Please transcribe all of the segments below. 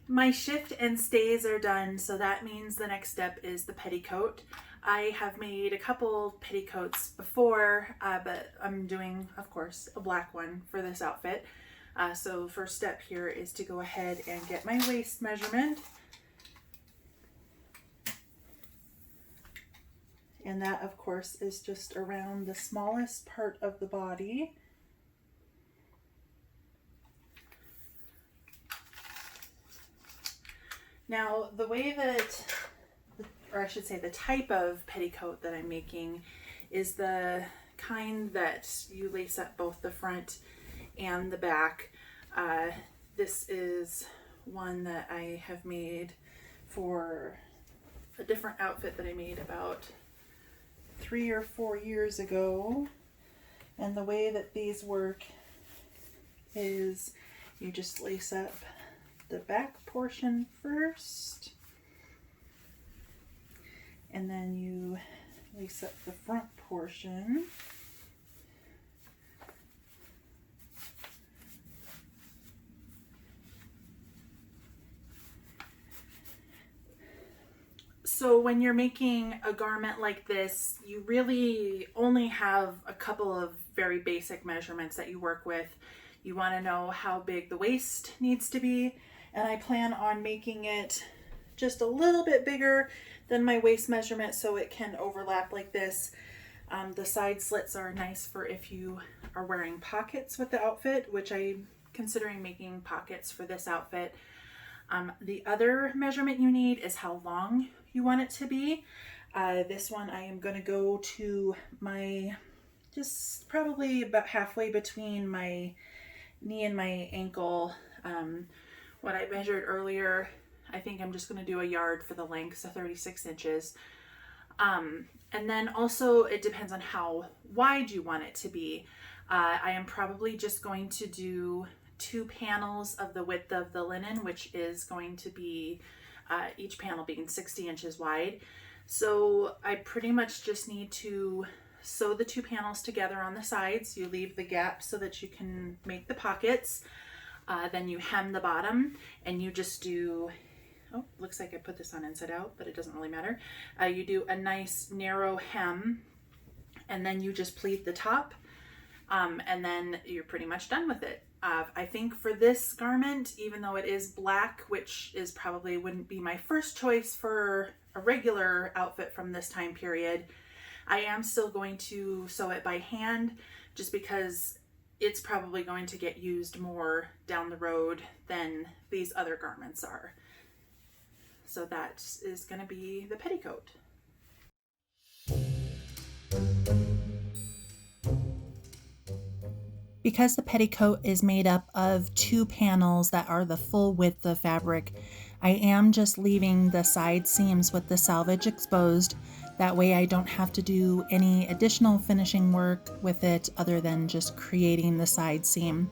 My shift and stays are done, so that means the next step is the petticoat. I have made a couple petticoats before, but I'm doing, of course, a black one for this outfit. So first step here is to go ahead and get my waist measurement. And that, of course, is just around the smallest part of the body. Now, the way that, or I should say the type of petticoat that I'm making is the kind that you lace up both the front and the back. This is one that I have made for a different outfit that I made about 3 or 4 years ago. And the way that these work is you just lace up the back portion first, and then you lace up the front portion. So when you're making a garment like this, you really only have a couple of very basic measurements that you work with. You want to know how big the waist needs to be, and I plan on making it just a little bit bigger than my waist measurement so it can overlap like this. The side slits are nice for if you are wearing pockets with the outfit, which I'm considering making pockets for this outfit. The other measurement you need is how long you want it to be. This one I am going to go to my, just probably about halfway between my knee and my ankle. What I measured earlier, I think I'm just going to do a yard for the length, so 36 inches. And then also it depends on how wide you want it to be. I am probably just going to do 2 panels of the width of the linen, which is going to be each panel being 60 inches wide. So I pretty much just need to sew the 2 panels together on the sides. You leave the gap so that you can make the pockets. Then you hem the bottom, and you just do, oh, looks like I put this on inside out, but it doesn't really matter. You do a nice narrow hem, and then you just pleat the top, and then you're pretty much done with it. I think for this garment, even though it is black, which is probably wouldn't be my first choice for a regular outfit from this time period, I am still going to sew it by hand, just because it's probably going to get used more down the road than these other garments are. So that is going to be the petticoat. Because the petticoat is made up of 2 panels that are the full width of fabric, I am just leaving the side seams with the selvage exposed. That way I don't have to do any additional finishing work with it other than just creating the side seam.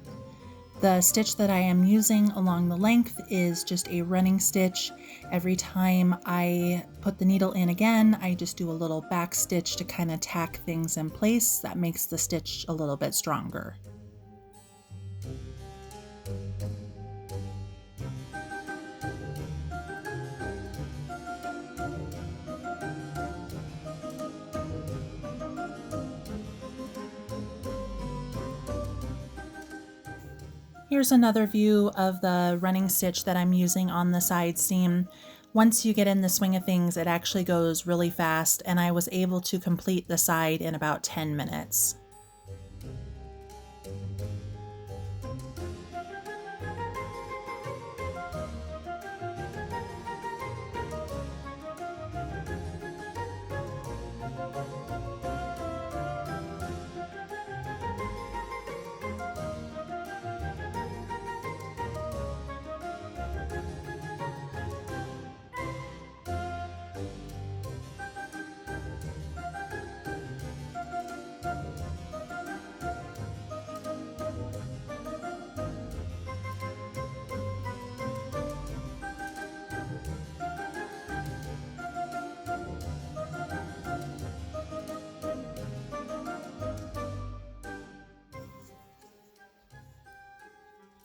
The stitch that I am using along the length is just a running stitch. Every time I put the needle in again, I just do a little back stitch to kind of tack things in place. That makes the stitch a little bit stronger. Here's another view of the running stitch that I'm using on the side seam. Once you get in the swing of things, it actually goes really fast, and I was able to complete the side in about 10 minutes.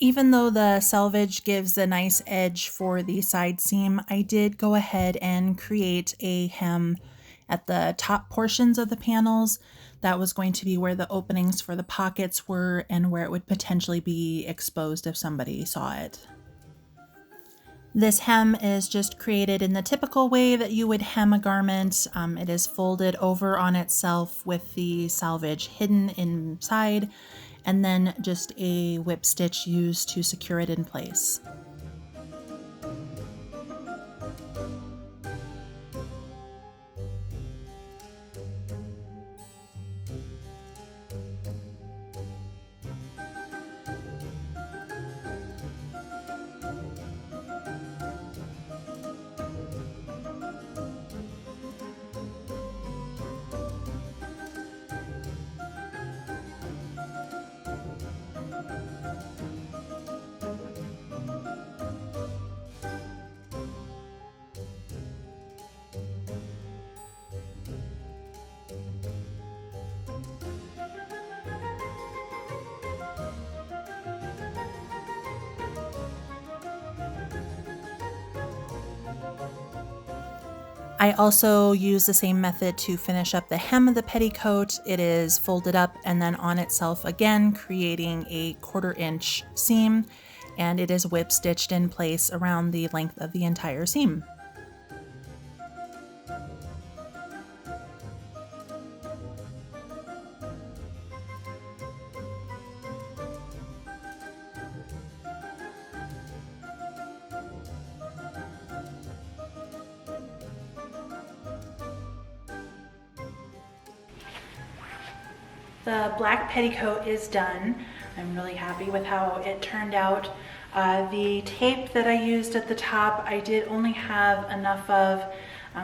Even though the selvage gives a nice edge for the side seam, I did go ahead and create a hem at the top portions of the panels. That was going to be where the openings for the pockets were and where it would potentially be exposed if somebody saw it. This hem is just created in the typical way that you would hem a garment. It is folded over on itself with the selvage hidden inside, and then just a whip stitch used to secure it in place. I also use the same method to finish up the hem of the petticoat. It is folded up and then on itself again, creating a 1/4 inch seam, and it is whip stitched in place around the length of the entire seam. The black petticoat is done. I'm really happy with how it turned out. The tape that I used at the top, I did only have enough of,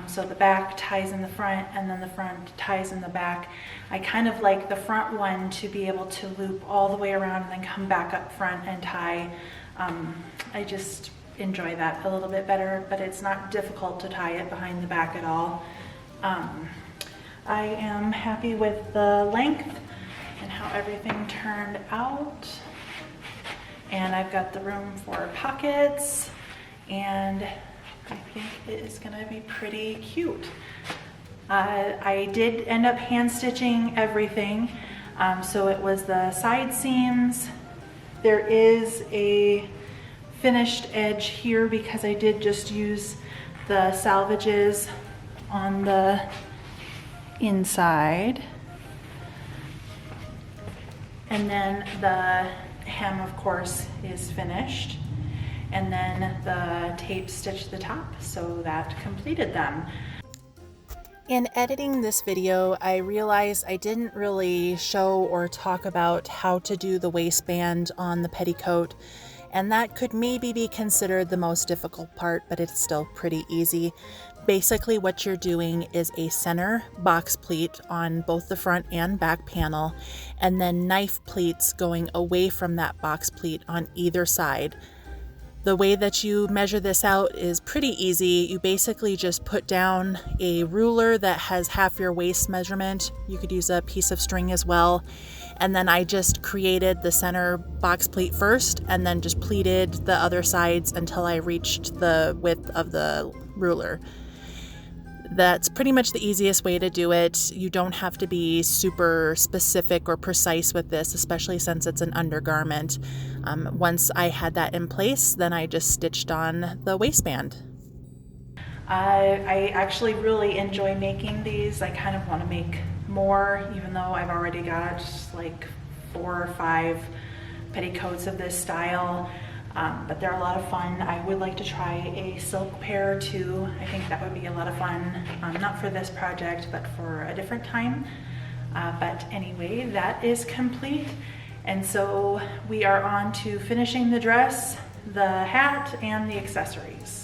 so the back ties in the front and then the front ties in the back. I kind of like the front one to be able to loop all the way around and then come back up front and tie. I just enjoy that a little bit better, but it's not difficult to tie it behind the back at all. I am happy with the length and how everything turned out. And I've got the room for pockets, and I think it is gonna be pretty cute. I did end up hand stitching everything. So it was the side seams. There is a finished edge here because I did just use the salvages on the inside. And then the hem, of course, is finished. And then the tape stitched the top, so that completed them. In editing this video, I realized I didn't really show or talk about how to do the waistband on the petticoat, and that could maybe be considered the most difficult part, but it's still pretty easy. Basically what you're doing is a center box pleat on both the front and back panel, and then knife pleats going away from that box pleat on either side. The way that you measure this out is pretty easy. You basically just put down a ruler that has half your waist measurement. You could use a piece of string as well. And then I just created the center box pleat first and then just pleated the other sides until I reached the width of the ruler. That's pretty much the easiest way to do it. You don't have to be super specific or precise with this, especially since it's an undergarment. Once I had that in place, then I just stitched on the waistband. I actually really enjoy making these. I kind of want to make more, even though I've already got like 4 or 5 petticoats of this style. But they're a lot of fun. I would like to try a silk pair too. I think that would be a lot of fun, not for this project, but for a different time. But anyway, that is complete. And so we are on to finishing the dress, the hat, and the accessories.